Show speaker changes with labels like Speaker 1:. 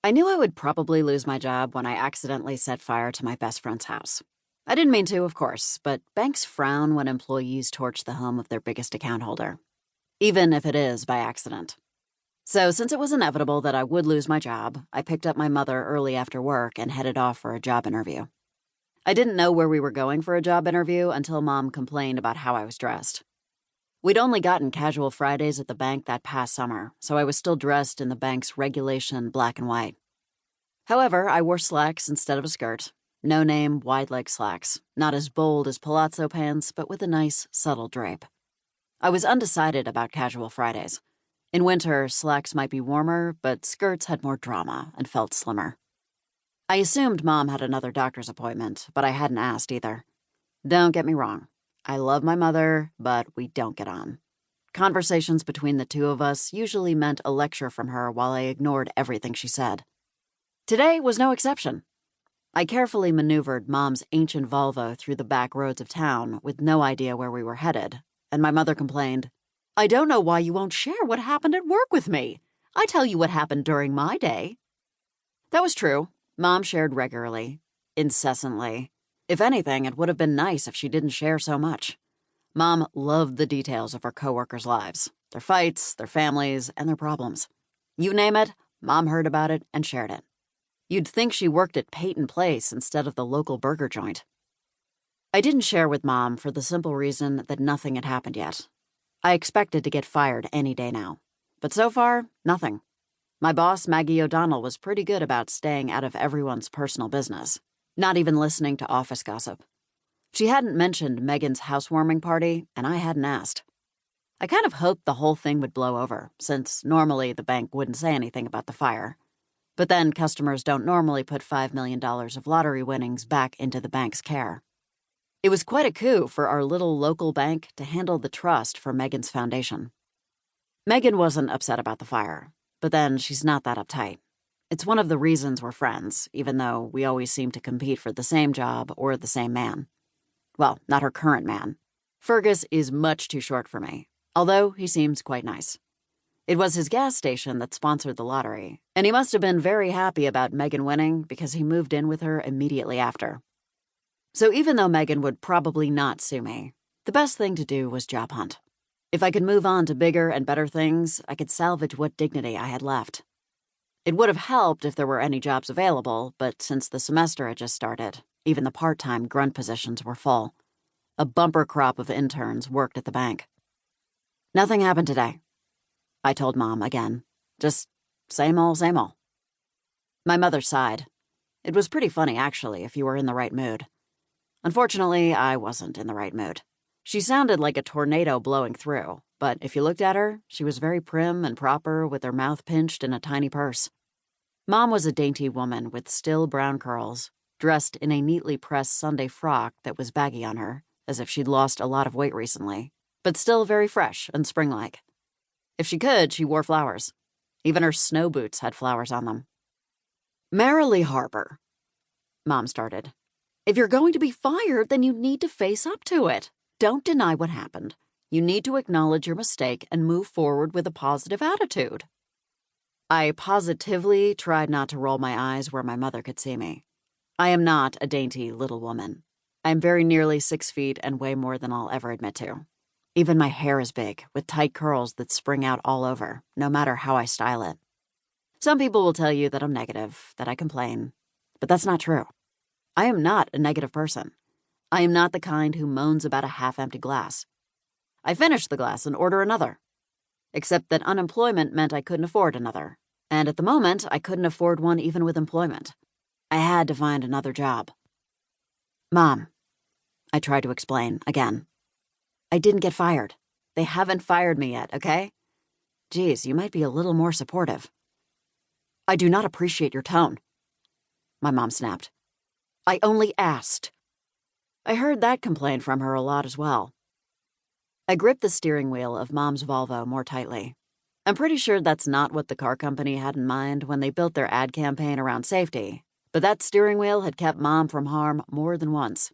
Speaker 1: I knew I would probably lose my job when I accidentally set fire to my best friend's house. I didn't mean to, of course, but banks frown when employees torch the home of their biggest account holder, even if it is by accident. So, since it was inevitable that I would lose my job, I picked up my mother early after work and headed off for a job interview. I didn't know where we were going for a job interview until Mom complained about how I was dressed. We'd only gotten casual Fridays at the bank that past summer, so I was still dressed in the bank's regulation black and white. However, I wore slacks instead of a skirt. No-name, wide-leg slacks, not as bold as palazzo pants, but with a nice, subtle drape. I was undecided about casual Fridays. In winter, slacks might be warmer, but skirts had more drama and felt slimmer. I assumed Mom had another doctor's appointment, but I hadn't asked either. Don't get me wrong. I love my mother, but we don't get on. Conversations between the two of us usually meant a lecture from her while I ignored everything she said. Today was no exception. I carefully maneuvered Mom's ancient Volvo through the back roads of town with no idea where we were headed, and my mother complained, "I don't know why you won't share what happened at work with me. I tell you what happened during my day." That was true. Mom shared regularly, incessantly. If anything, it would have been nice if she didn't share so much. Mom loved the details of her coworkers' lives, their fights, their families, and their problems. You name it, Mom heard about it and shared it. You'd think she worked at Peyton Place instead of the local burger joint. I didn't share with Mom for the simple reason that nothing had happened yet. I expected to get fired any day now. But so far, nothing. My boss, Maggie O'Donnell, was pretty good about staying out of everyone's personal business, not even listening to office gossip. She hadn't mentioned Megan's housewarming party, and I hadn't asked. I kind of hoped the whole thing would blow over, since normally the bank wouldn't say anything about the fire. But then customers don't normally put $5 million of lottery winnings back into the bank's care. It was quite a coup for our little local bank to handle the trust for Megan's foundation. Megan wasn't upset about the fire, but then she's not that uptight. It's one of the reasons we're friends, even though we always seem to compete for the same job or the same man. Well, not her current man. Fergus is much too short for me, although he seems quite nice. It was his gas station that sponsored the lottery, and he must have been very happy about Megan winning because he moved in with her immediately after. So even though Megan would probably not sue me, the best thing to do was job hunt. If I could move on to bigger and better things, I could salvage what dignity I had left. It would have helped if there were any jobs available, but since the semester had just started, even the part-time grunt positions were full. A bumper crop of interns worked at the bank. Nothing happened today, I told Mom again. Just same old, same old. My mother sighed. It was pretty funny, actually, if you were in the right mood. Unfortunately, I wasn't in the right mood. She sounded like a tornado blowing through, but if you looked at her, she was very prim and proper with her mouth pinched in a tiny purse. Mom was a dainty woman with still brown curls, dressed in a neatly pressed Sunday frock that was baggy on her, as if she'd lost a lot of weight recently, but still very fresh and spring-like. If she could, she wore flowers. Even her snow boots had flowers on them. "Marilee Harper," Mom started. "If you're going to be fired, then you need to face up to it. Don't deny what happened. You need to acknowledge your mistake and move forward with a positive attitude." I positively tried not to roll my eyes where my mother could see me. I am not a dainty little woman. I am very nearly 6 feet and weigh more than I'll ever admit to. Even my hair is big, with tight curls that spring out all over, no matter how I style it. Some people will tell you that I'm negative, that I complain, but that's not true. I am not a negative person. I am not the kind who moans about a half-empty glass. I finish the glass and order another. Except that unemployment meant I couldn't afford another, and at the moment, I couldn't afford one even with employment. I had to find another job. "Mom," I tried to explain again. "I didn't get fired. They haven't fired me yet, okay? Geez, you might be a little more supportive." "I do not appreciate your tone," my mom snapped. "I only asked." I heard that complaint from her a lot as well. I gripped the steering wheel of Mom's Volvo more tightly. I'm pretty sure that's not what the car company had in mind when they built their ad campaign around safety, but that steering wheel had kept Mom from harm more than once.